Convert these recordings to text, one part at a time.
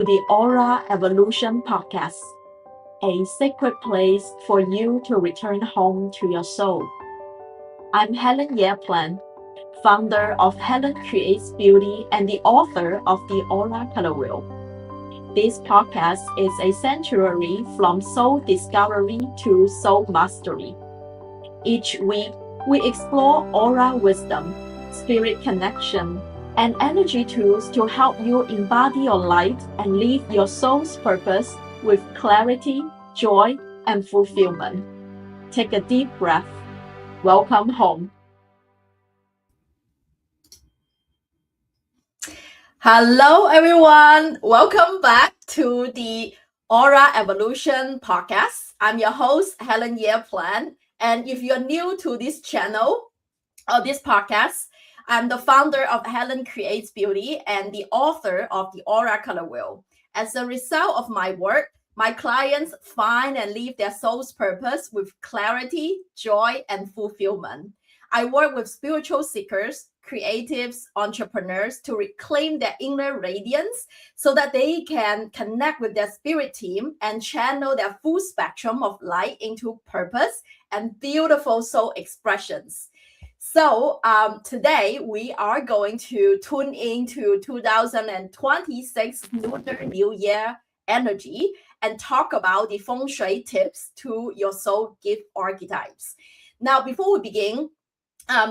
The Aura Evolution Podcast, a sacred place for you to return home to your soul. I'm Helen Dicussed, founder of Helen Creates Beauty and the author of the Aura Color Wheel. This podcast is a sanctuary from soul discovery to soul mastery. Each week, we explore aura wisdom, spirit connection, and energy tools to help you embody your light and live your soul's purpose with clarity, joy, and fulfillment. Take a deep breath. Welcome home. Hello, everyone. Welcome back to the Aura Evolution Podcast. I'm your host, Helen Dicussed. And if you're new to this channel or this podcast, I'm the founder of Helen Creates Beauty and the author of the Aura Color Wheel. As a result of my work, my clients find and live their soul's purpose with clarity, joy, and fulfillment. I work with spiritual seekers, creatives, entrepreneurs to reclaim their inner radiance so that they can connect with their spirit team and channel their full spectrum of light into purpose and beautiful soul expressions. So today we are going to tune into 2026 Lunar New Year energy and talk about the Feng Shui tips to your Soul Gift Archetypes. Now, before we begin,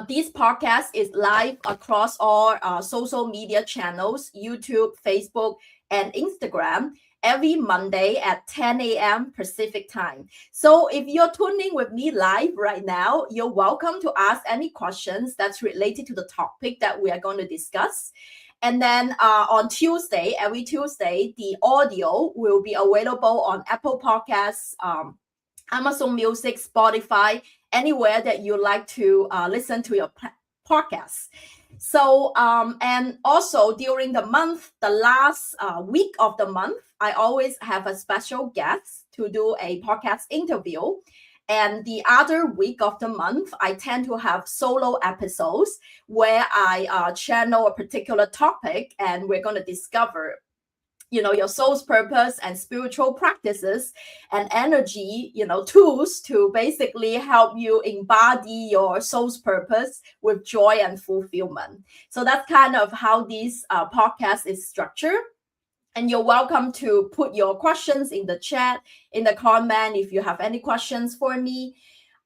this podcast is live across all social media channels, YouTube, Facebook, and Instagram, every Monday at 10 a.m. Pacific time. So if you're tuning with me live right now, you're welcome to ask any questions that's related to the topic that we are going to discuss. And then on Tuesday, every Tuesday, the audio will be available on Apple Podcasts, Amazon Music, Spotify, anywhere that you like to listen to your podcast. So, and also during the month, the last week of the month, I always have a special guest to do a podcast interview. And the other week of the month, I tend to have solo episodes where I channel a particular topic and we're going to discover your soul's purpose and spiritual practices and energy, tools to basically help you embody your soul's purpose with joy and fulfillment. So that's kind of how this podcast is structured. And you're welcome to put your questions in the chat, in the comment, if you have any questions for me.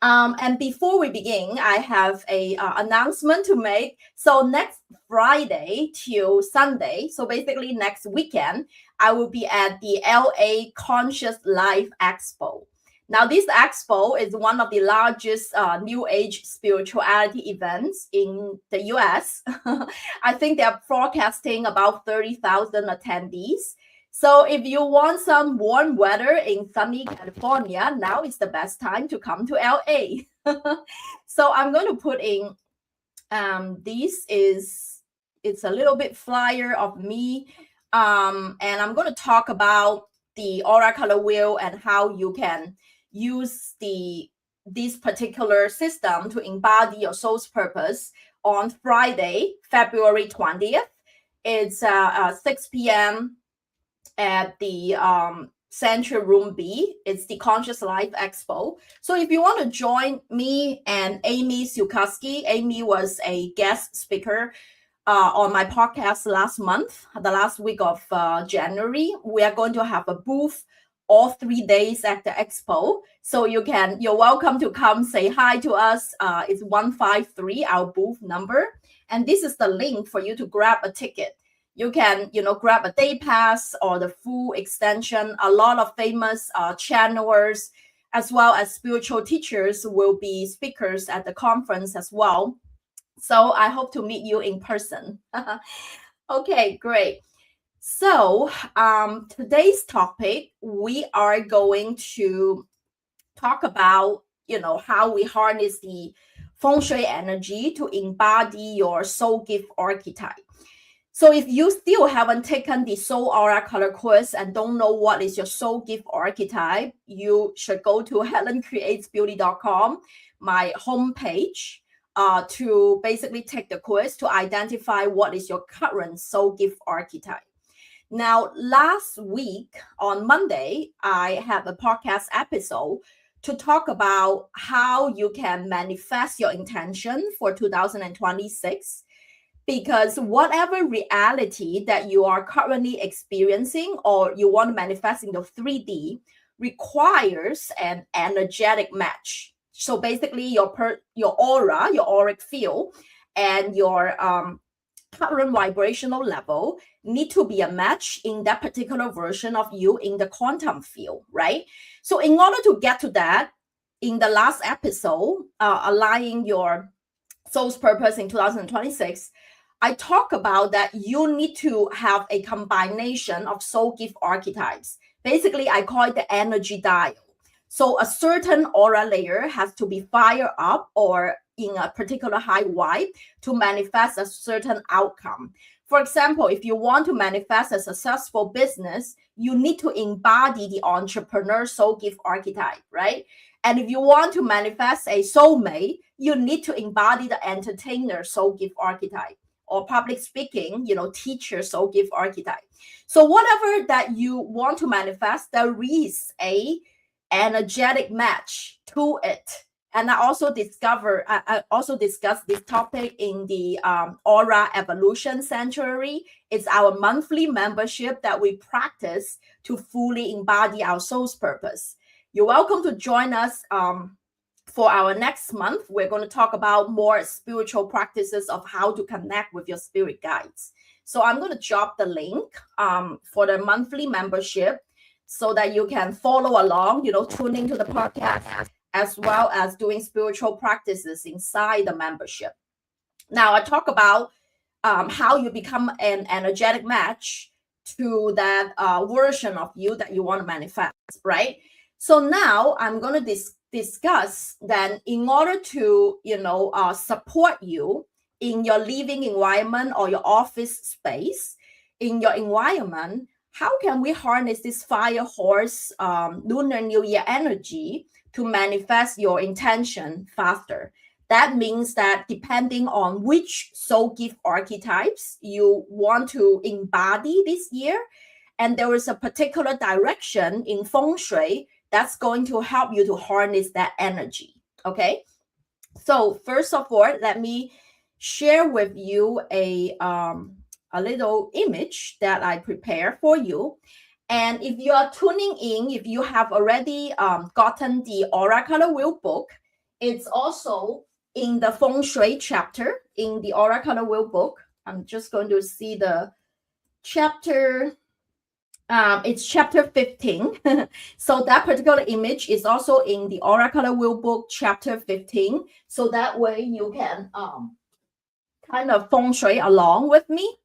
And before we begin, I have a announcement to make. So next Friday till Sunday, so basically next weekend, I will be at the LA Conscious Life Expo. Now, this expo is one of the largest New Age spirituality events in the US. I think they're forecasting about 30,000 attendees. So if you want some warm weather in sunny California, now is the best time to come to LA. So I'm going to put in, it's a little bit flyer of me. And I'm going to talk about the Aura Color Wheel and how you can use this particular system to embody your soul's purpose on Friday, February 20th. It's 6 p.m. at the Central Room B. It's the Conscious Life Expo. So if you want to join me and Amy Dicussed, Amy was a guest speaker on my podcast last month, the last week of January. We are going to have a booth all 3 days at the expo. So you're welcome to come say hi to us. It's 153, our booth number. And this is the link for you to grab a ticket. You can, grab a day pass or the full extension. A lot of famous channelers as well as spiritual teachers will be speakers at the conference as well. So I hope to meet you in person. Okay, great. So today's topic, we are going to talk about, how we harness the Feng Shui energy to embody your Soul Gift Archetype. So if you still haven't taken the Soul Aura Color course and don't know what is your Soul Gift Archetype, you should go to helencreatesbeauty.com, my homepage, to basically take the course to identify what is your current Soul Gift Archetype. Now, last week on Monday, I had a podcast episode to talk about how you can manifest your intention for 2026. Because whatever reality that you are currently experiencing or you want to manifest in the 3D requires an energetic match. So basically your aura, your auric field, and your current vibrational level need to be a match in that particular version of you in the quantum field, right? So in order to get to that, in the last episode, aligning your soul's purpose in 2026, I talk about that you need to have a combination of soul gift archetypes. Basically, I call it the energy dial. So a certain aura layer has to be fired up or in a particular high vibe to manifest a certain outcome. For example, if you want to manifest a successful business, you need to embody the entrepreneur soul gift archetype, right? And if you want to manifest a soulmate, you need to embody the entertainer soul gift archetype, or public speaking, teacher soul gift archetype. So whatever that you want to manifest, there is a energetic match to it. And I also discussed this topic in the Aura Evolution Sanctuary. It's our monthly membership that we practice to fully embody our soul's purpose. You're welcome to join us for our next month. We're going to talk about more spiritual practices of how to connect with your spirit guides. So I'm going to drop the link for the monthly membership so that you can follow along, tuning to the podcast, as well as doing spiritual practices inside the membership. Now, I talk about how you become an energetic match to that version of you that you want to manifest, right? So now I'm going to discuss then, in order to, support you in your living environment or your office space, in your environment, how can we harness this fire horse Lunar New Year energy to manifest your intention faster? That means that depending on which soul gift archetypes you want to embody this year, and there is a particular direction in Feng Shui that's going to help you to harness that energy, okay? So first of all, let me share with you a little image that I prepared for you. And if you are tuning in, if you have already gotten the Aura Color Wheel book, it's also in the Feng Shui chapter in the Aura Color Wheel book. I'm just going to see the chapter. It's chapter 15. So that particular image is also in the Aura Color Wheel book, chapter 15. So that way you can kind of feng shui along with me.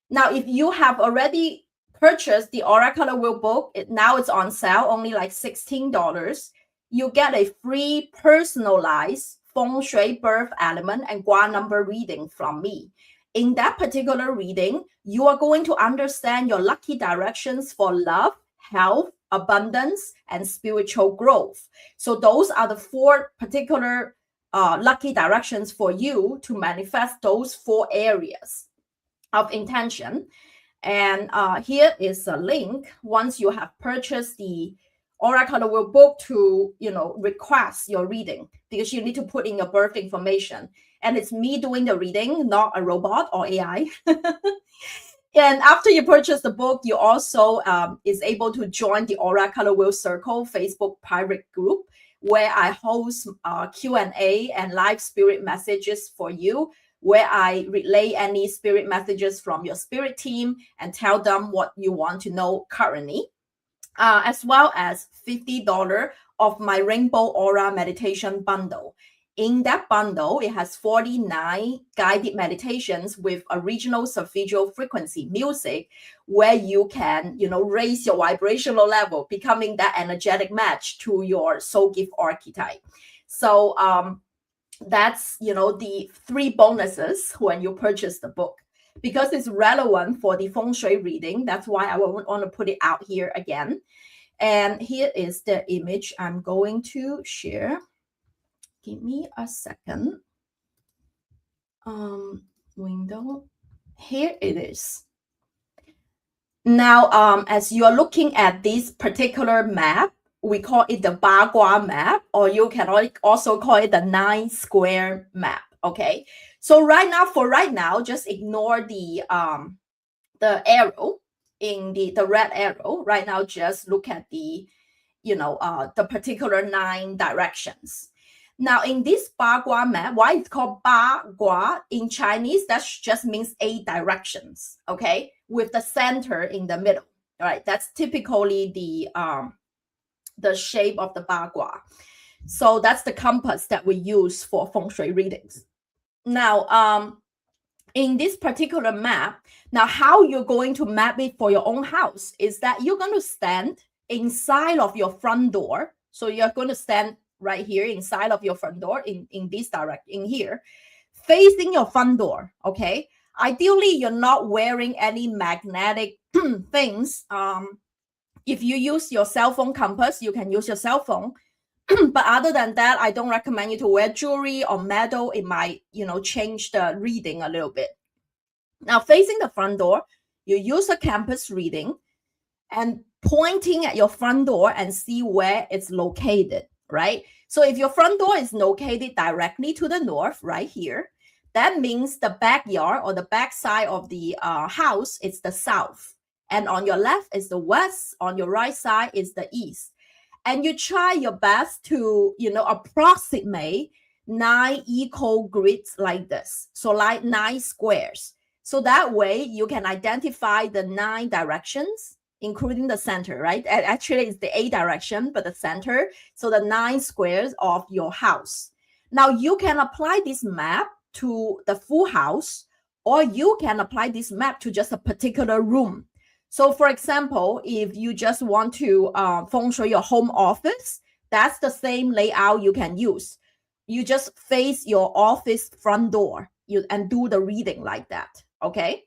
Now, if you have already purchased the Aura Color Wheel book, now it's on sale, only like $16. You get a free personalized feng shui birth element and gua number reading from me. In that particular reading, you are going to understand your lucky directions for love, health, abundance, and spiritual growth. So those are the 4 particular lucky directions for you to manifest those 4 areas of intention. And here is a link once you have purchased the Aura Color Wheel book to, request your reading, because you need to put in your birth information. And it's me doing the reading, not a robot or AI. And after you purchase the book, you also is able to join the Aura Color Wheel Circle Facebook private group, where I host Q&A and live spirit messages for you, where I relay any spirit messages from your spirit team and tell them what you want to know currently, as well as $50 of my Rainbow Aura Meditation Bundle. In that bundle, it has 49 guided meditations with original solfeggio frequency music, where you can, raise your vibrational level, becoming that energetic match to your soul gift archetype. So that's, the 3 bonuses when you purchase the book. Because it's relevant for the Feng Shui reading, that's why I want to put it out here again. And here is the image I'm going to share. Give me a second. Window. Here it is. Now, as you are looking at this particular map, we call it the Bagua map, or you can also call it the 9 square map. Okay, so right now, just ignore the arrow in the red arrow. Right now, just look at the the particular 9 directions. Now, in this Bagua map, why it's called Bagua in Chinese, that just means 8 directions, okay, with the center in the middle. All right, that's typically the shape of the Bagua. So that's the compass that we use for Feng Shui readings. Now, in this particular map, now how you're going to map it for your own house is that you're going to stand inside of your front door. So you're going to stand right here inside of your front door in this direction here, facing your front door. Okay, ideally you're not wearing any magnetic things. If you use your cell phone compass, you can use your cell phone. But other than that, I don't recommend you to wear jewelry or metal. It might, change the reading a little bit. Now, facing the front door, you use a compass reading and pointing at your front door and see where it's located, right? So if your front door is located directly to the north, right here, that means the backyard or the back side of the house is the south. And on your left is the west, on your right side is the east. And you try your best to, approximate 9 equal grids like this. So like 9 squares. So that way you can identify the 9 directions, including the center, right? Actually, it's the 8 direction, but the center. So the 9 squares of your house. Now you can apply this map to the full house, or you can apply this map to just a particular room. So for example, if you just want to Feng Shui your home office, that's the same layout you can use. You just face your office front door and do the reading like that, okay?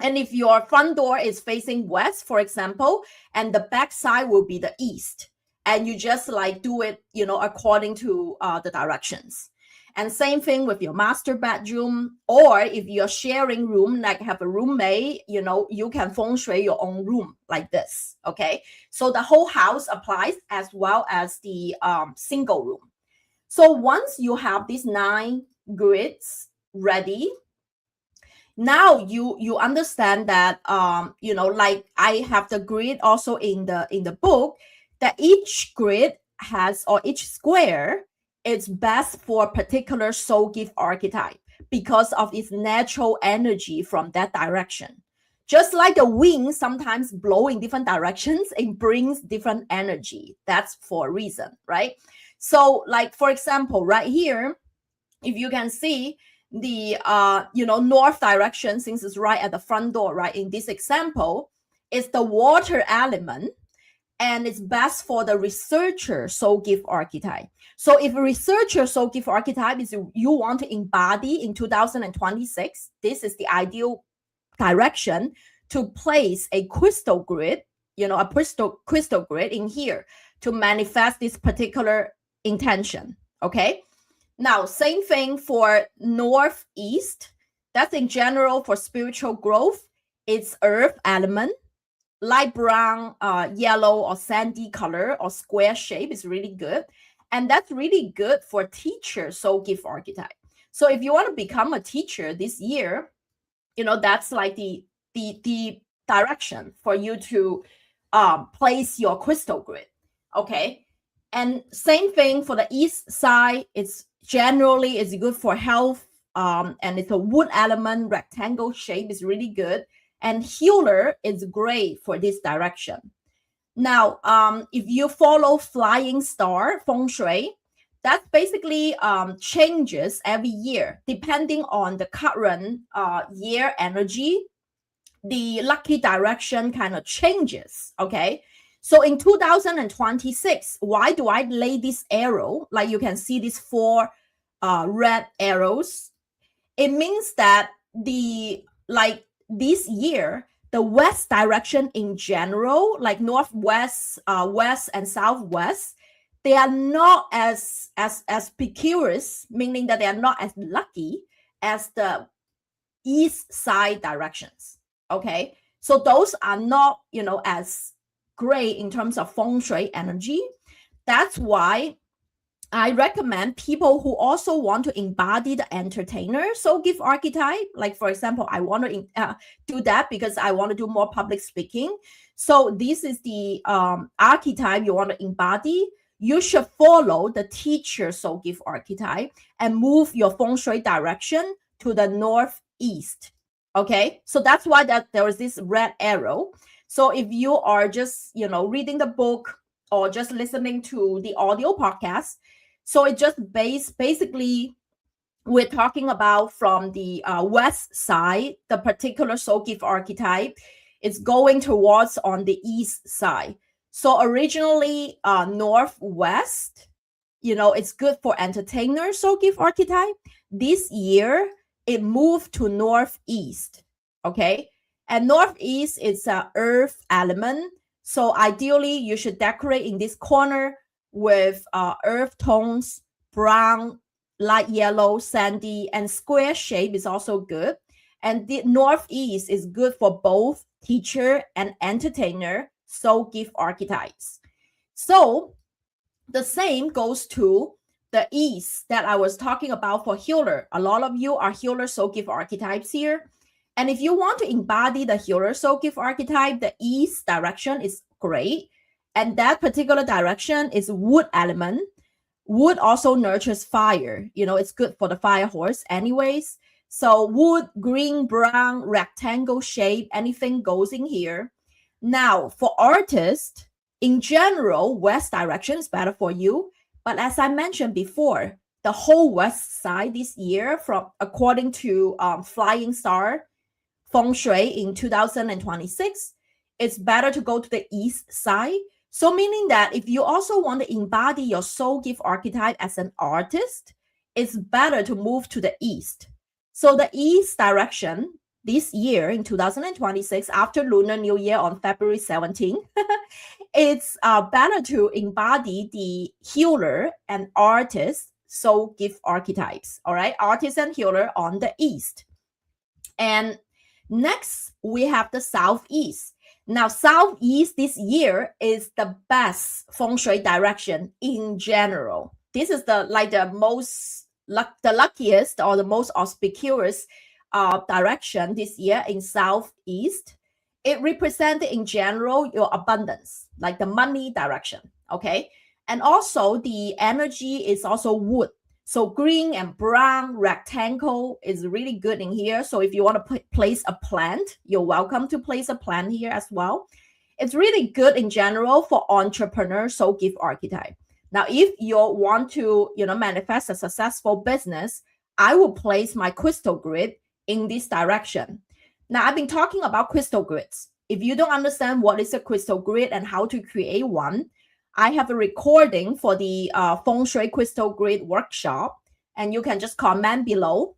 And if your front door is facing west, for example, and the back side will be the east, and you just like do it, according to the directions. And same thing with your master bedroom, or if you're sharing room, like have a roommate, you can Feng Shui your own room like this, okay? So the whole house applies as well as the single room. So once you have these 9 grids ready, now you understand that like I have the grid also in the book, that each grid has, or each square, it's best for a particular soul gift archetype because of its natural energy from that direction. Just like the wind sometimes blow in different directions, it brings different energy. That's for a reason, right? So like, for example, right here, if you can see the north direction, since it's right at the front door, right, in this example, is the water element, and it's best for the researcher soul gift archetype. So if a researcher soul gift archetype is you want to embody in 2026, this is the ideal direction to place a crystal grid, a crystal grid in here to manifest this particular intention, okay? Now, same thing for northeast. That's in general for spiritual growth. It's earth element. Light brown, yellow, or sandy color or square shape is really good. And that's really good for teacher soul gift archetype. So if you want to become a teacher this year, that's like the direction for you to place your crystal grid. Okay. And same thing for the east side. It's good for health. And it's a wood element, rectangle shape is really good. And healer is great for this direction. Now, if you follow flying star Feng Shui, that basically changes every year depending on the current year energy. The lucky direction kind of changes, okay? So in 2026, why do I lay this arrow? Like you can see these 4 red arrows. It means that this year, the west direction in general, like northwest, west, and southwest, they are not as precarious, meaning that they are not as lucky as the east side directions. Okay, So those are not, as great in terms of Feng Shui energy. That's why I recommend people who also want to embody the entertainer soul gift archetype. Like, for example, I want to do that because I want to do more public speaking. So this is the archetype you want to embody. You should follow the teacher soul gift archetype and move your Feng Shui direction to the northeast. Okay, so that's why there is this red arrow. So if you are just, reading the book or just listening to the audio podcast, so it just basically we're talking about from the west side, the particular soul gift archetype is going towards on the east side. So originally northwest, it's good for entertainer soul gift archetype. This year it moved to northeast. Okay, and northeast is an earth element. So ideally you should decorate in this corner with earth tones, brown, light yellow, sandy, and square shape is also good. And the northeast is good for both teacher and entertainer soul gift archetypes. So the same goes to the east that I was talking about for healer. A lot of you are healer soul gift archetypes here. And if you want to embody the healer soul gift archetype, the east direction is great. And that particular direction is wood element. Wood also nurtures fire. It's good for the fire horse anyways. So wood, green, brown, rectangle shape, anything goes in here. Now, for artists, in general, west direction is better for you. But as I mentioned before, the whole west side this year, from according to Flying Star Feng Shui in 2026, it's better to go to the east side. So meaning that if you also want to embody your soul gift archetype as an artist, it's better to move to the east. So the east direction this year in 2026, after Lunar New Year on February 17, it's better to embody the healer and artist soul gift archetypes. All right, artist and healer on the east. And next, we have the southeast. Now, southeast this year is the best Feng Shui direction in general. This is the luckiest or the most auspicious direction this year in southeast. It represents in general your abundance, like the money direction. Okay, and also the energy is also wood. So green and brown rectangle is really good in here. So if you want to place a plant, you're welcome to place a plant here as well. It's really good in general for entrepreneur soul gift archetype. Now, if you want to, manifest a successful business, I will place my crystal grid in this direction. Now, I've been talking about crystal grids. If you don't understand what is a crystal grid and how to create one, I have a recording for the Feng Shui Crystal Grid workshop, and you can just comment below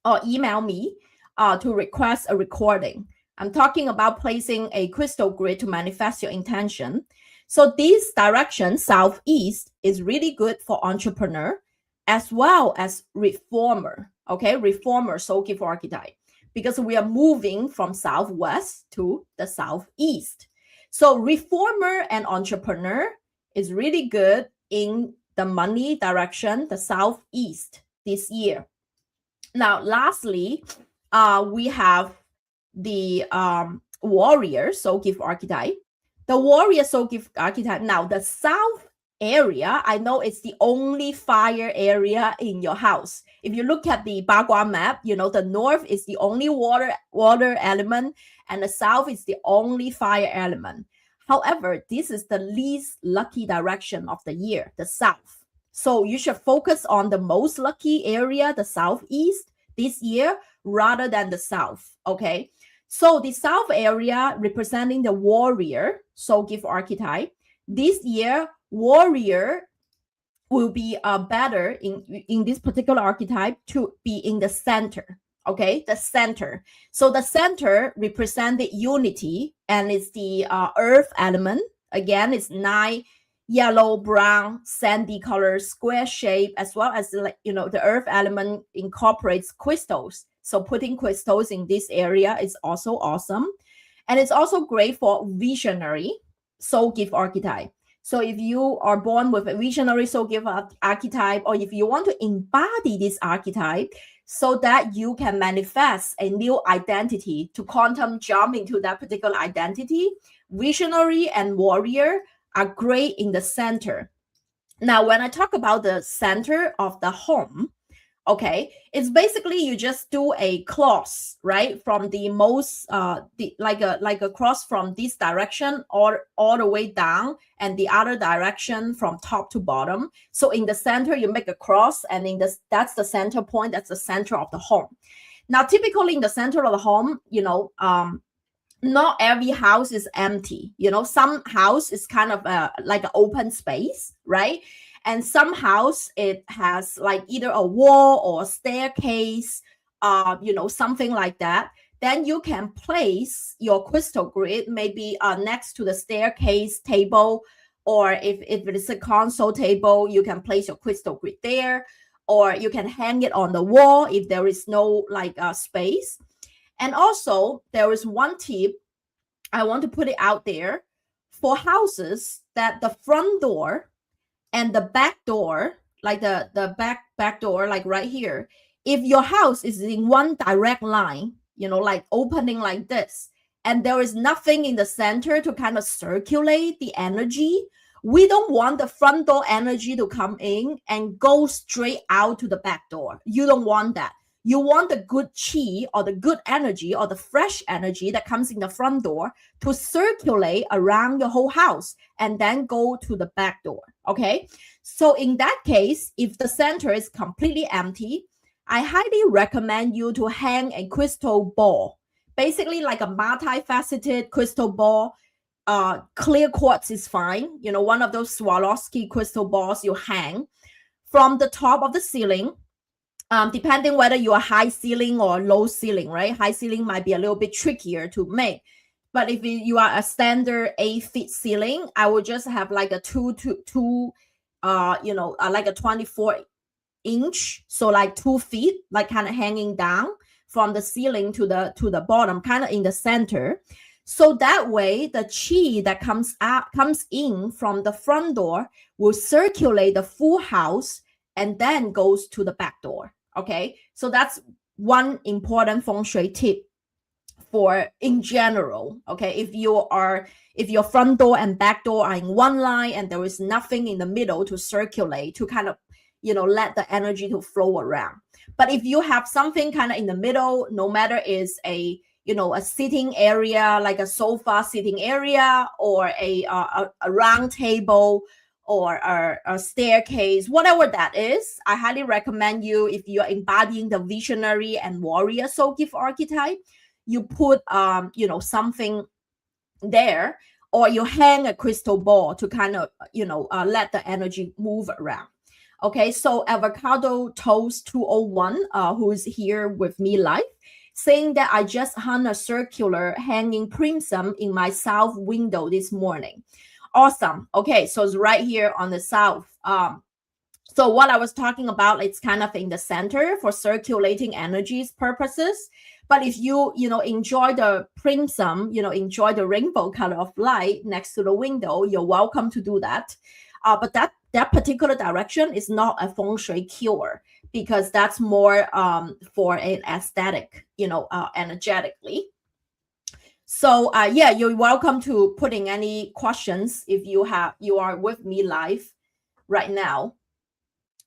or email me to request a recording. I'm talking about placing a crystal grid to manifest your intention. So this direction, southeast, is really good for entrepreneur as well as reformer. Okay, reformer soul gift archetype, because we are moving from southwest to the southeast. So reformer and entrepreneur is really good in the money direction, the southeast this year. Now, lastly, we have the warrior soul gift archetype. The warrior soul gift archetype. Now, the south area, I know it's the only fire area in your house. If you look at the Bagua map, the north is the only water element, and the south is the only fire element. However, this is the least lucky direction of the year, the south. So you should focus on the most lucky area, the southeast, this year, rather than the south. Okay. So the south area representing the warrior soul gift archetype. This year, warrior will be better in this particular archetype to be in the center. Okay, the center. So the center represents the unity, and it's the earth element. Again, it's 9 yellow, brown, sandy color, square shape, as well as the earth element incorporates crystals. So putting crystals in this area is also awesome. And it's also great for visionary soul gift archetype. So if you are born with a visionary soul gift archetype, or if you want to embody this archetype so that you can manifest a new identity, to quantum jump into that particular identity, visionary and warrior are great in the center. Now, when I talk about the center of the home, okay, it's basically you just do a cross, right, from the most like a cross from this direction or all the way down, and the other direction from top to bottom. So in the center you make a cross, and in this, that's the center point, that's the center of the home. Now typically in the center of the home, not every house is empty. Some house is kind of like an open space, right? And some house, it has like either a wall or a staircase, something like that. Then you can place your crystal grid maybe next to the staircase table, or if it is a console table, you can place your crystal grid there, or you can hang it on the wall if there is no space. And also there is one tip I want to put it out there for houses that the front door and the back door, like the back door, like right here, if your house is in one direct line, like opening like this, and there is nothing in the center to kind of circulate the energy, we don't want the front door energy to come in and go straight out to the back door. You don't want that. You want the good chi, or the good energy, or the fresh energy that comes in the front door to circulate around your whole house and then go to the back door. Okay. So in that case, if the center is completely empty, I highly recommend you to hang a crystal ball, basically like a multifaceted crystal ball. Clear quartz is fine. One of those Swarovski crystal balls you hang from the top of the ceiling. Depending whether you are high ceiling or low ceiling, right? High ceiling might be a little bit trickier to make. But if you are a standard 8-foot ceiling, I would just have like a like a 24-inch, so like 2 feet, like kind of hanging down from the ceiling to the bottom, kind of in the center. So that way, the chi that comes in from the front door will circulate the full house and then goes to the back door. Okay, so that's one important feng shui tip for in general. Okay, if your front door and back door are in one line and there is nothing in the middle to circulate, to kind of let the energy to flow around. But if you have something kind of in the middle, no matter is a sitting area, like a sofa sitting area, or a round table, or a staircase, whatever that is, I highly recommend you, if you're embodying the visionary and warrior soul gift archetype, you put something there, or you hang a crystal ball to kind of let the energy move around. Okay, so Avocado Toast 201, who is here with me live, saying that I just hung a circular hanging prism in my south window this morning. Awesome. Okay, so it's right here on the south. So what I was talking about, it's kind of in the center for circulating energies purposes. But if you enjoy the prism, enjoy the rainbow color of light next to the window, you're welcome to do that. But that particular direction is not a feng shui cure, because that's more for an aesthetic, energetically. So yeah, you're welcome to put in any questions if you are with me live right now.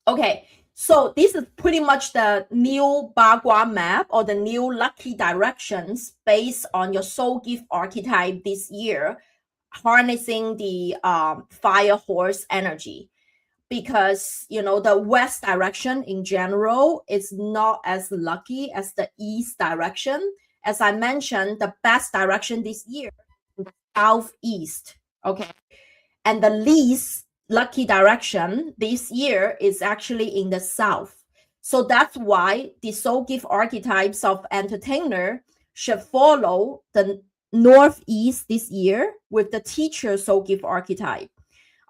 Okay, so this is pretty much the new Bagua map, or the new lucky directions based on your soul gift archetype this year, harnessing the fire horse energy. Because the west direction in general is not as lucky as the east direction. As I mentioned, the best direction this year is the southeast. Okay, and the least lucky direction this year is actually in the south. So that's why the soul gift archetypes of entertainer should follow the northeast this year with the teacher soul gift archetype.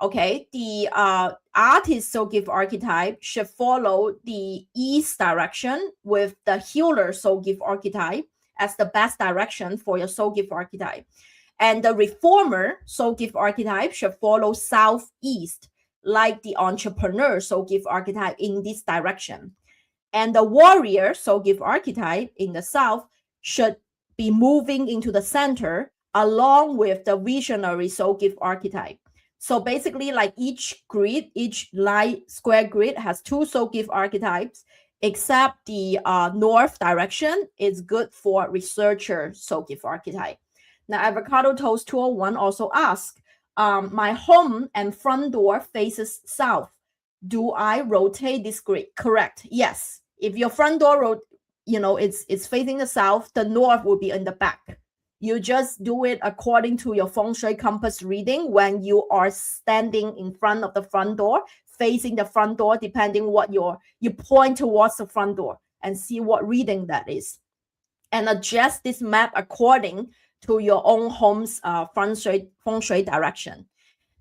Okay, the artist soul gift archetype should follow the east direction with the healer soul gift archetype, as the best direction for your Soul Gift Archetype. And the reformer Soul Gift Archetype should follow southeast, like the entrepreneur Soul Gift Archetype in this direction. And the warrior Soul Gift Archetype in the south should be moving into the center along with the visionary Soul Gift Archetype. So basically, like each grid, each light square grid has 2 Soul Gift Archetypes, except the north direction is good for researcher Soul Gift Archetype. Now, Avocado Toast 201 also asks, my home and front door faces south. Do I rotate this grid? Correct. Yes. If your front door, it's facing the south, the north will be in the back. You just do it according to your Feng Shui compass reading when you are standing in front of the front door, facing the front door, depending what you point towards the front door and see what reading that is. And adjust this map according to your own home's Feng Shui direction.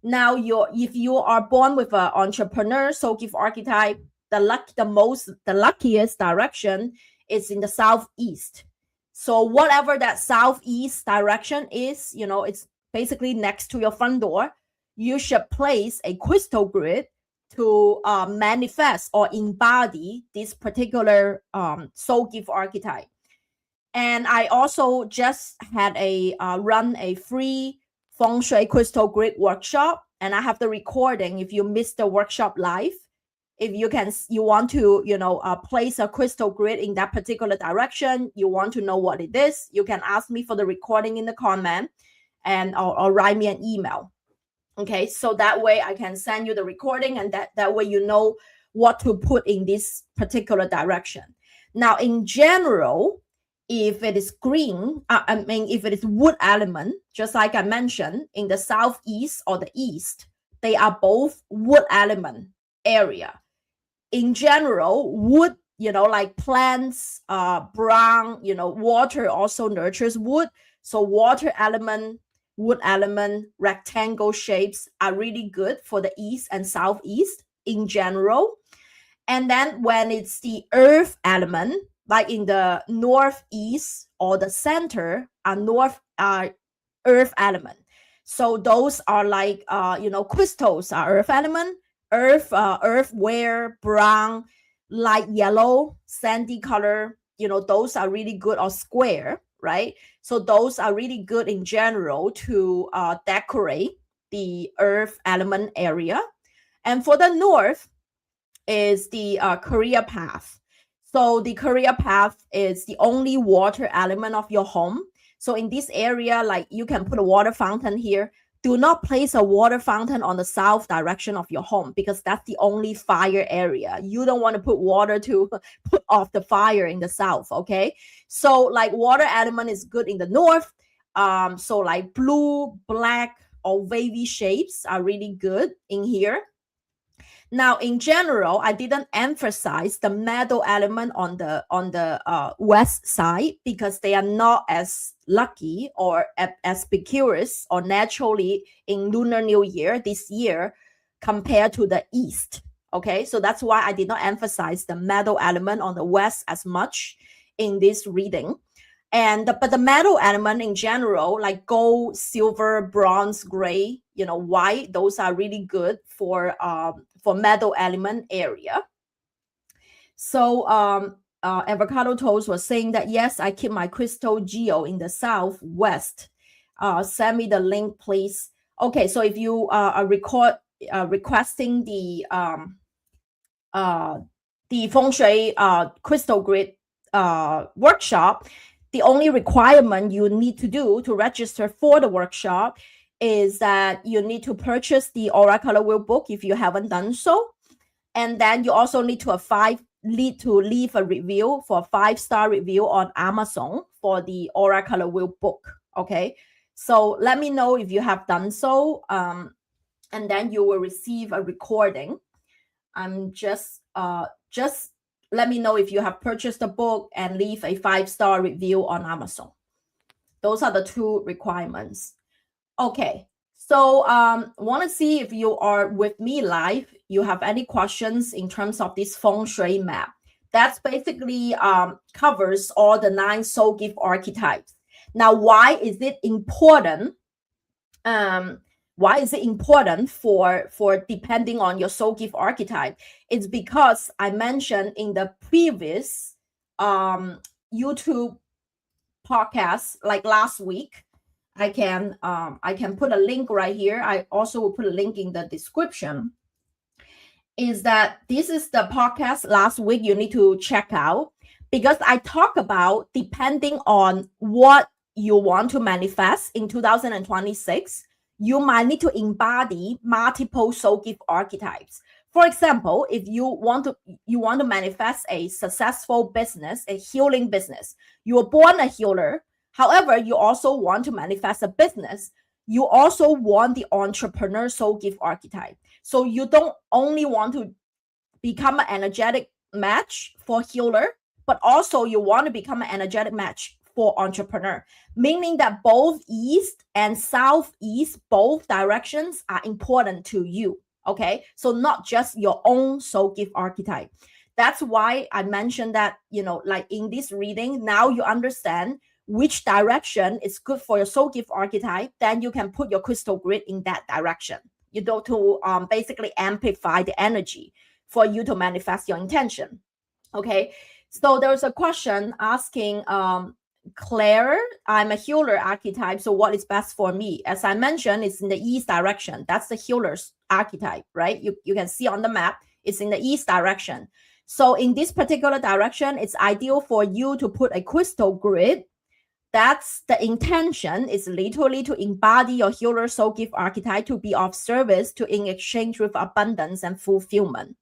Now, if you are born with an entrepreneur Soul Gift Archetype, the luckiest direction is in the southeast. So whatever that southeast direction is, it's basically next to your front door, you should place a crystal grid to manifest or embody this particular Soul Gift Archetype. And I also just had run a free Feng Shui crystal grid workshop, and I have the recording. If you missed the workshop live, if you want to place a crystal grid in that particular direction, you want to know what it is, you can ask me for the recording in the comment, and or write me an email. Okay, so that way I can send you the recording, and that way you know what to put in this particular direction. Now, in general, if it is green, if it is wood element, just like I mentioned, in the southeast or the east, they are both wood element area. In general, wood, like plants, brown, water also nurtures wood. So water element, wood element, rectangle shapes are really good for the east and southeast in general. And then when it's the earth element, like in the northeast or the center, earth element. So those are like, crystals are earth element, earthware, brown, light yellow, sandy color, those are really good, or square, right? So those are really good in general to decorate the earth element area. And for the north is the career path. So the career path is the only water element of your home. So in this area, like you can put a water fountain here. Do not place a water fountain on the south direction of your home, because that's the only fire area. You don't want to put water to put off the fire in the south, okay? So like water element is good in the north. So like blue, black, or wavy shapes are really good in here. Now, in general, I didn't emphasize the metal element on the west side, because they are not as lucky or as precarious or naturally in Lunar New Year this year compared to the east. Okay, so that's why I did not emphasize the metal element on the west as much in this reading. But the metal element in general, like gold, silver, bronze, gray, white, those are really good for metal element area. So Avocado Toast was saying that, yes, I keep my crystal geo in the southwest. Send me the link, please. Okay, so if you are requesting the Feng Shui crystal grid workshop, the only requirement you need to do to register for the workshop is that you need to purchase the Aura Color Wheel book if you haven't done so. And then you also need to leave a review, for a 5-star review on Amazon for the Aura Color Wheel book. Okay, so let me know if you have done so, and then you will receive a recording. I'm just let me know if you have purchased the book and leave a 5-star review on Amazon. Those are the 2 requirements. Okay, so want to see if you are with me live, you have any questions in terms of this Feng Shui map. That's basically covers all the 9 soul gift archetypes. Now, why is it important? Why is it important for depending on your soul gift archetype? It's because I mentioned in the previous YouTube podcast, like last week. I can put a link right here. I also will put a link in the description. Is that this is the podcast last week you need to check out, because I talk about depending on what you want to manifest in 2026, you might need to embody multiple soul gift archetypes. For example, if you want to manifest a successful business, a healing business, you were born a healer. However, you also want to manifest a business. You also want the entrepreneur soul gift archetype. So you don't only want to become an energetic match for healer, but also you want to become an energetic match for entrepreneur, meaning that both east and southeast, both directions are important to you. Okay, so not just your own soul gift archetype. That's why I mentioned that, like in this reading, now you understand which direction is good for your soul gift archetype. Then you can put your crystal grid in that direction, to basically amplify the energy for you to manifest your intention. Okay, so there's a question asking, Claire, I'm a healer archetype, so what is best for me? As I mentioned, it's in the east direction. That's the healer's archetype, right? You can see on the map, it's in the east direction. So in this particular direction, it's ideal for you to put a crystal grid. That's the intention, is literally to embody your healer soul gift archetype, to be of service to in exchange with abundance and fulfillment.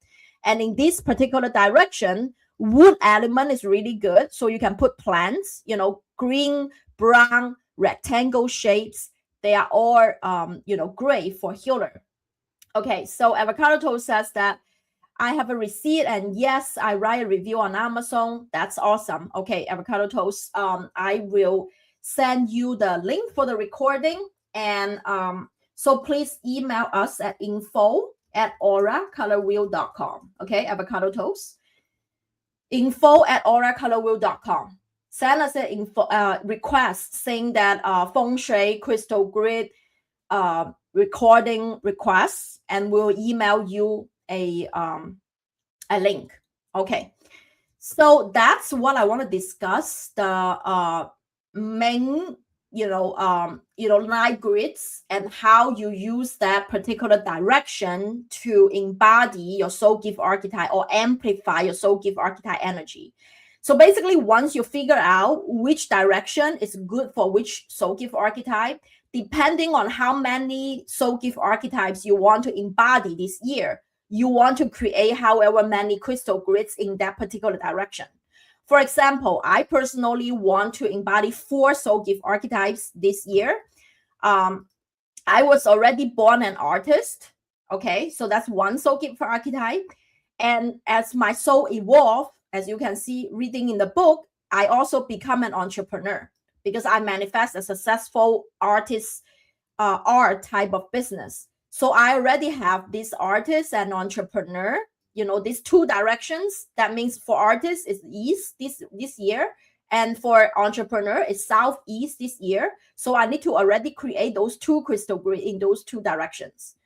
And in this particular direction, wood element is really good. So you can put plants, green, brown, rectangle shapes. They are all, great for healer. Okay, so Avocado Toast says that I have a receipt, and yes, I write a review on Amazon. That's awesome. Okay, Avocado Toast, I will send you the link for the recording. And so please email us at info@auracolorwheel.com. Okay, Avocado Toast. info@auracolorwheel.com. Send us an request saying that Feng Shui crystal grid recording requests, and we'll email you a link. Okay, so that's what I want to discuss, the main 9 grids, and how you use that particular direction to embody your soul gift archetype or amplify your soul gift archetype energy. So basically, once you figure out which direction is good for which soul gift archetype, depending on how many soul gift archetypes you want to embody this year, you want to create however many crystal grids in that particular direction. For example, I personally want to embody 4 soul gift archetypes this year. I was already born an artist. Okay, so that's 1 soul gift archetype. And as my soul evolved, as you can see reading in the book, I also become an entrepreneur because I manifest a successful artist, art type of business. So I already have this artist and entrepreneur, these 2 directions. That means for artists, it's east this year. And for entrepreneur, it's southeast this year. So I need to already create those 2 crystal grid in those 2 directions.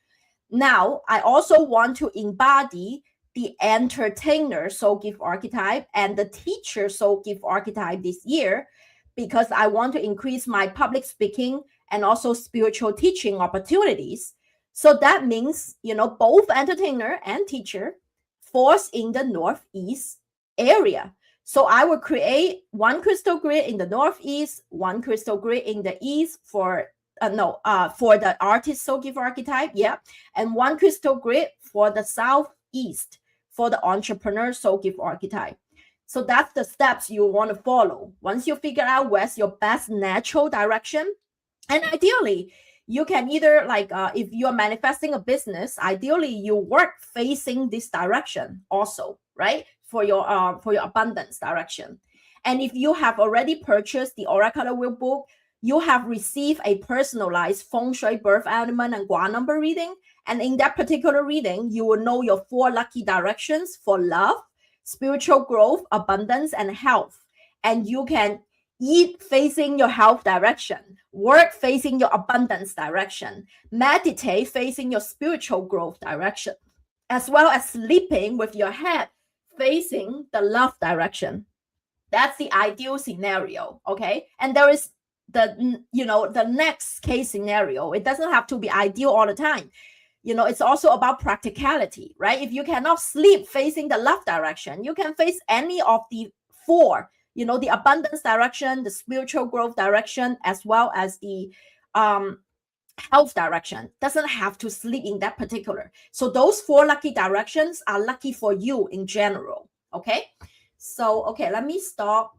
Now, I also want to embody the entertainer soul gift archetype and the teacher soul gift archetype this year, because I want to increase my public speaking and also spiritual teaching opportunities. So that means, both entertainer and teacher falls in the northeast area. So I will create 1 crystal grid in the northeast, 1 crystal grid in the east for the artist soul gift archetype, and 1 crystal grid for the southeast for the entrepreneur soul gift archetype. So that's the steps you want to follow. Once you figure out where's your best natural direction, and ideally, you can either if you're manifesting a business, ideally you work facing this direction also, right? For your abundance direction. And if you have already purchased the Aura Color Wheel book, you have received a personalized Feng Shui birth element and Gua number reading. And in that particular reading, you will know your 4 lucky directions for love, spiritual growth, abundance, and health. And you can eat facing your health direction, work facing your abundance direction, meditate facing your spiritual growth direction, as well as sleeping with your head facing the love direction. That's the ideal scenario, okay? And there is the next case scenario. It doesn't have to be ideal all the time. It's also about practicality, right? If you cannot sleep facing the love direction, you can face any of the four, the abundance direction, the spiritual growth direction, as well as the health direction. Doesn't have to sleep in that particular. So those four lucky directions are lucky for you in general, okay? So, okay, let me stop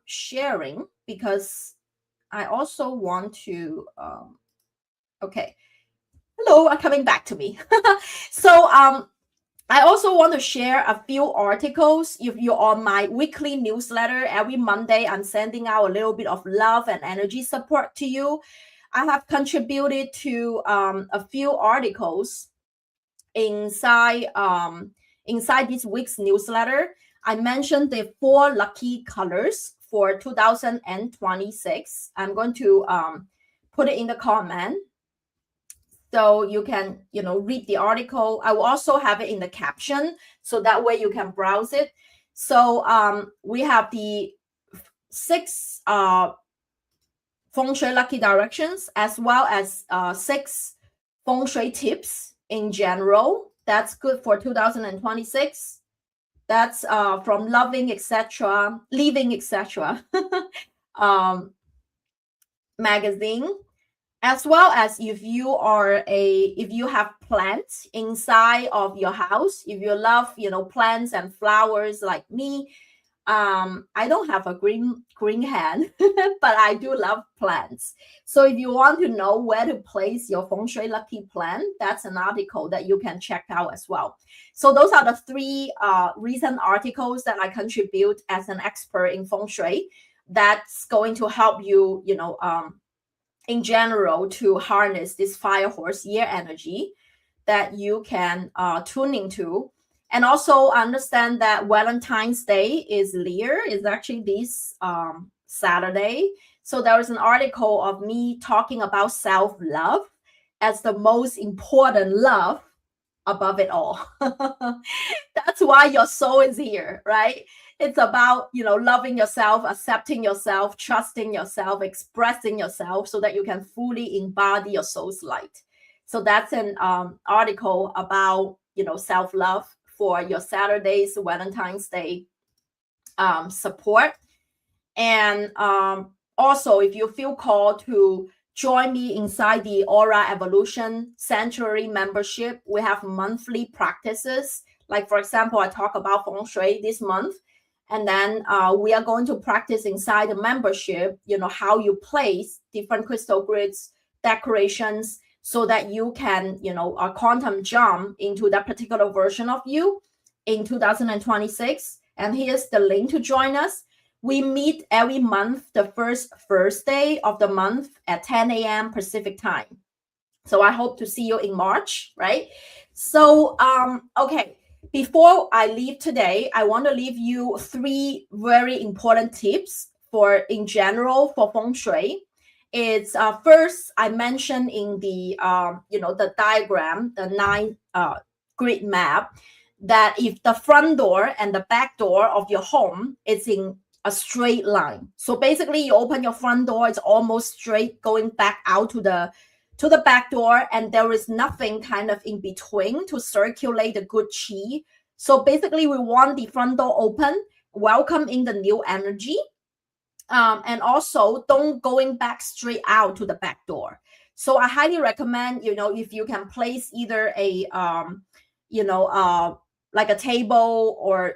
sharing because I also want to, okay. Hello, coming back to me. So, I also want to share a few articles. If you're on my weekly newsletter, every Monday, I'm sending out a little bit of love and energy support to you. I have contributed to a few articles inside this week's newsletter. I mentioned the 4 lucky colors for 2026. I'm going to put it in the comment so you can read the article. I will also have it in the caption so that way you can browse it. So we have the 6 Feng Shui lucky directions, as well as 6 Feng Shui tips in general. That's good for 2026. That's from Loving, etc., Living, etc. magazine, as well as if you have plants inside of your house, if you love plants and flowers like me. I don't have a green hand, but I do love plants. So if you want to know where to place your Feng Shui lucky plant, that's an article that you can check out as well. So those are the 3 recent articles that I contribute as an expert in Feng Shui. That's going to help you, in general, to harness this fire horse year energy that you can tune into. And also understand that Valentine's Day is actually this Saturday. So there is an article of me talking about self-love as the most important love above it all. That's why your soul is here, right? It's about, loving yourself, accepting yourself, trusting yourself, expressing yourself so that you can fully embody your soul's light. So that's an article about, self-love for your Saturday's Valentine's Day support. And also, if you feel called to join me inside the Aura Evolution Sanctuary membership, we have monthly practices. Like, for example, I talk about Feng Shui this month. And then we are going to practice inside the membership, how you place different crystal grids, decorations, so that you can, a quantum jump into that particular version of you in 2026. And here's the link to join us. We meet every month, the first Thursday of the month at 10 a.m. Pacific time. So I hope to see you in March, right? So, okay. Before I leave today, I want to leave you 3 very important tips in general for Feng Shui. It's first, I mentioned in the the diagram, the 9 grid map, that if the front door and the back door of your home is in a straight line, so basically you open your front door, it's almost straight going back out to the back door, and there is nothing kind of in between to circulate the good chi. So basically we want the front door open, welcome in the new energy. And also don't going back straight out to the back door. So I highly recommend, if you can place either a, like a table or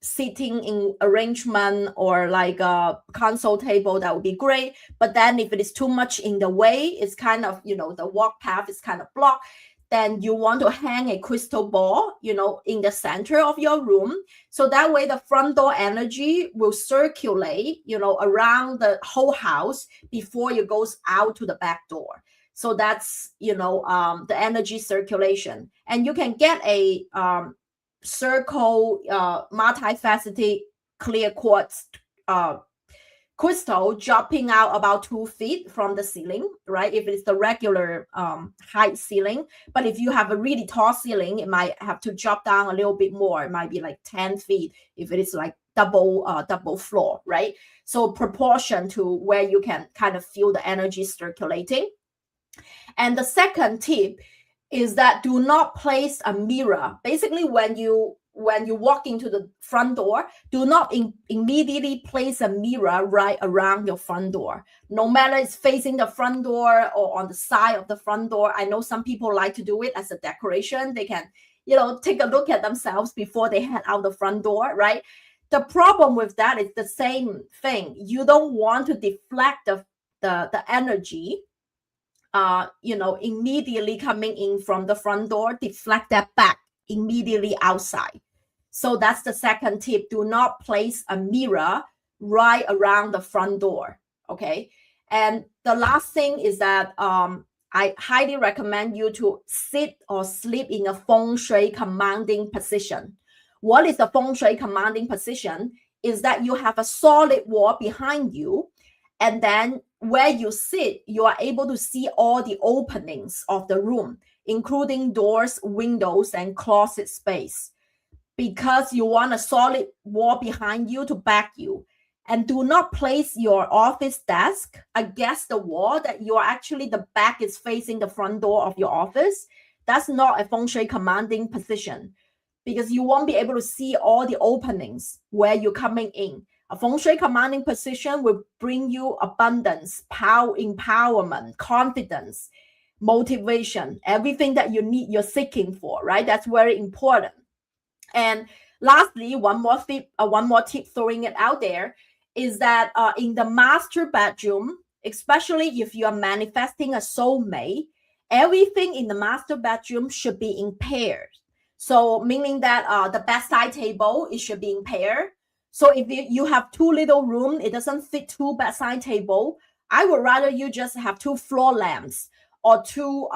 seating in arrangement or like a console table, that would be great. But then if it is too much in the way, it's kind of, the walk path is kind of blocked, then you want to hang a crystal ball, in the center of your room. So that way the front door energy will circulate, around the whole house before it goes out to the back door. So that's, the energy circulation. And you can get a circle, multifaceted clear quartz crystal dropping out about 2 feet from the ceiling, right? If it's the regular height ceiling. But if you have a really tall ceiling, it might have to drop down a little bit more. It might be like 10 feet if it is like double floor, right? So proportion to where you can kind of feel the energy circulating. And the second tip is that do not place a mirror. Basically, when you walk into the front door, do not immediately place a mirror right around your front door. No matter it's facing the front door or on the side of the front door. I know some people like to do it as a decoration. They can, take a look at themselves before they head out the front door, right? The problem with that is the same thing. You don't want to deflect the energy immediately coming in from the front door, deflect that back immediately outside. So that's the second tip. Do not place a mirror right around the front door. Okay. And the last thing is that I highly recommend you to sit or sleep in a Feng Shui commanding position. What is the Feng Shui commanding position? Is that you have a solid wall behind you, and then where you sit, you are able to see all the openings of the room, including doors, windows, and closet space, because you want a solid wall behind you to back you. And do not place your office desk against the wall that you are actually, the back is facing the front door of your office. That's not a Feng Shui commanding position, because you won't be able to see all the openings where you're coming in. A Feng Shui commanding position will bring you abundance, power, empowerment, confidence, motivation, everything that you need, you're seeking for, right? That's very important. And lastly, one more tip throwing it out there is that in the master bedroom, especially if you are manifesting a soulmate, everything in the master bedroom should be in pairs. So meaning that the bedside table, it should be in pair. So if you have 2 little room, it doesn't fit 2 bedside table, I would rather you just have 2 floor lamps or 2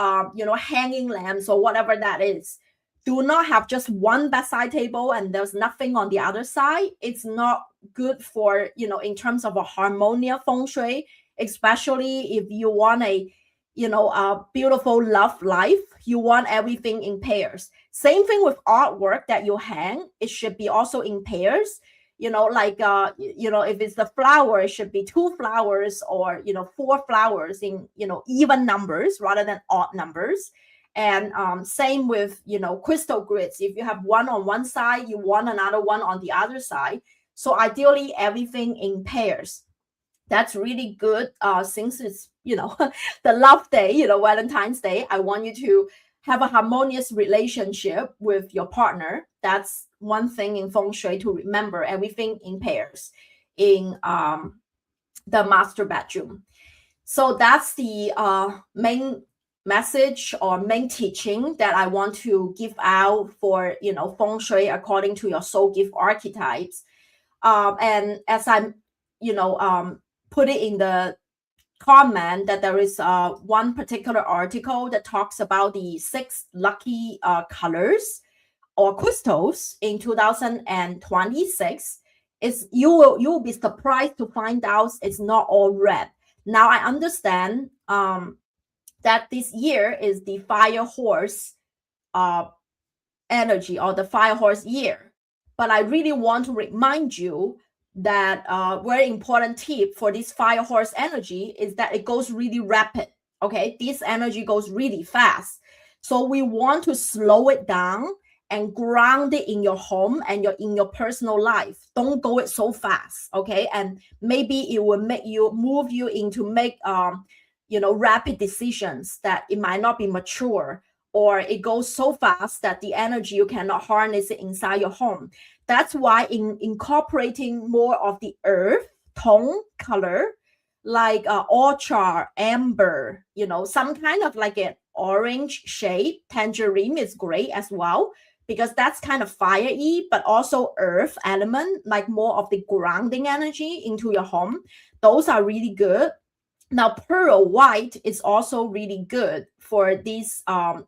hanging lamps or whatever that is. Do not have just 1 bedside table and there's nothing on the other side. It's not good for, in terms of a harmonious Feng Shui, especially if you want a beautiful love life. You want everything in pairs. Same thing with artwork that you hang. It should be also in pairs. If it's the flower, it should be 2 flowers or 4 flowers in even numbers rather than odd numbers. And same with crystal grids. If you have one on one side, you want another one on the other side. So ideally everything in pairs. That's really good. Since it's the love day, Valentine's Day, I want you to have a harmonious relationship with your partner. That's one thing in Feng Shui to remember, everything in pairs in the master bedroom. So that's the main message or main teaching that I want to give out for Feng Shui according to your soul gift archetypes. And as I put it in the comment that there is one particular article that talks about the 6 lucky colors or crystals in 2026. Is you will be surprised to find out it's not all red. Now I understand that this year is the fire horse energy or the fire horse year, but I really want to remind you that very important tip for this fire horse energy is that it goes really rapid. Okay, this energy goes really fast, so we want to slow it down and ground it in your home and in your personal life. Don't go it so fast. Okay, and maybe it will move you into make rapid decisions that it might not be mature, or it goes so fast that the energy you cannot harness it inside your home. That's why in incorporating more of the earth tone color, like orchard, amber, some kind of like an orange shade, tangerine is great as well, because that's kind of fiery, but also earth element, like more of the grounding energy into your home. Those are really good. Now, pearl white is also really good for this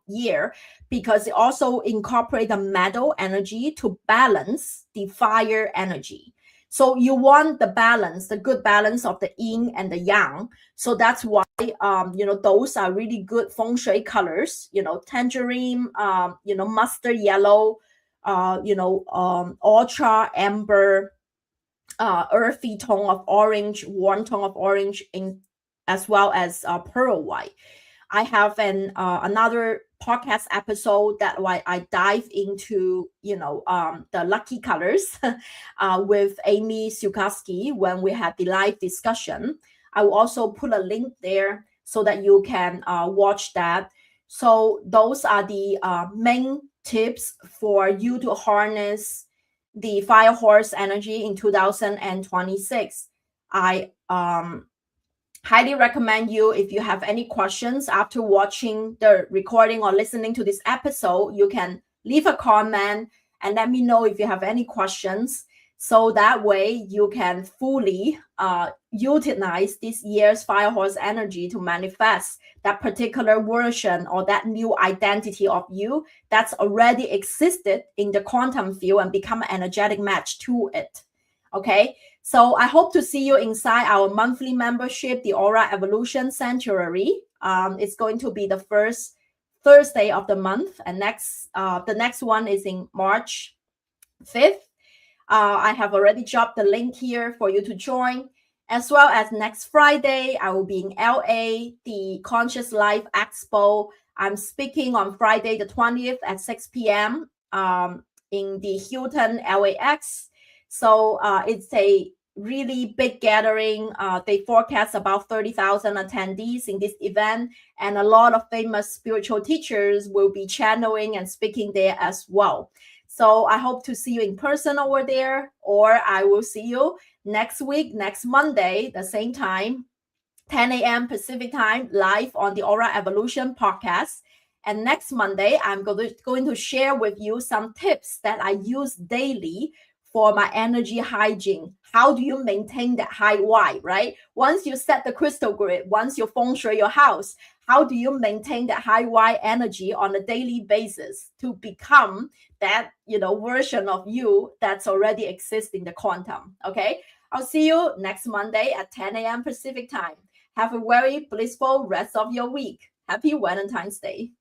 year because it also incorporates the metal energy to balance the fire energy. So you want the balance, the good balance of the yin and the yang. So that's why, those are really good feng shui colors, tangerine, mustard yellow, ultra amber, earthy tone of orange, warm tone of orange, as well as pearl white. I have another podcast episode that why I dive into the lucky colors with Amy Sukowski when we had the live discussion. I will also put a link there so that you can watch that. So those are the main tips for you to harness the fire horse energy in 2026. I highly recommend you, if you have any questions after watching the recording or listening to this episode, you can leave a comment and let me know if you have any questions, so that way you can fully utilize this year's fire horse energy to manifest that particular version or that new identity of you that's already existed in the quantum field and become an energetic match to it. Okay, so I hope to see you inside our monthly membership, the Aura Evolution Sanctuary. It's going to be the first Thursday of the month, and the next one is in March 5th. I have already dropped the link here for you to join, as well as next Friday, I will be in LA, the Conscious Life Expo. I'm speaking on Friday the 20th at 6 p.m. In the Hilton LAX. So it's a really big gathering. They forecast about 30,000 attendees in this event, and a lot of famous spiritual teachers will be channeling and speaking there as well. So I hope to see you in person over there, or I will see you next week, next Monday, the same time, 10 a.m. Pacific time, live on the Aura Evolution podcast. And next Monday, I'm going to share with you some tips that I use daily for my energy hygiene. How do you maintain that high Y, right? Once you set the crystal grid, once you feng shui your house, how do you maintain that high Y energy on a daily basis to become that, version of you that's already exists in the quantum? Okay, I'll see you next Monday at 10 a.m. Pacific time. Have a very blissful rest of your week. Happy Valentine's Day.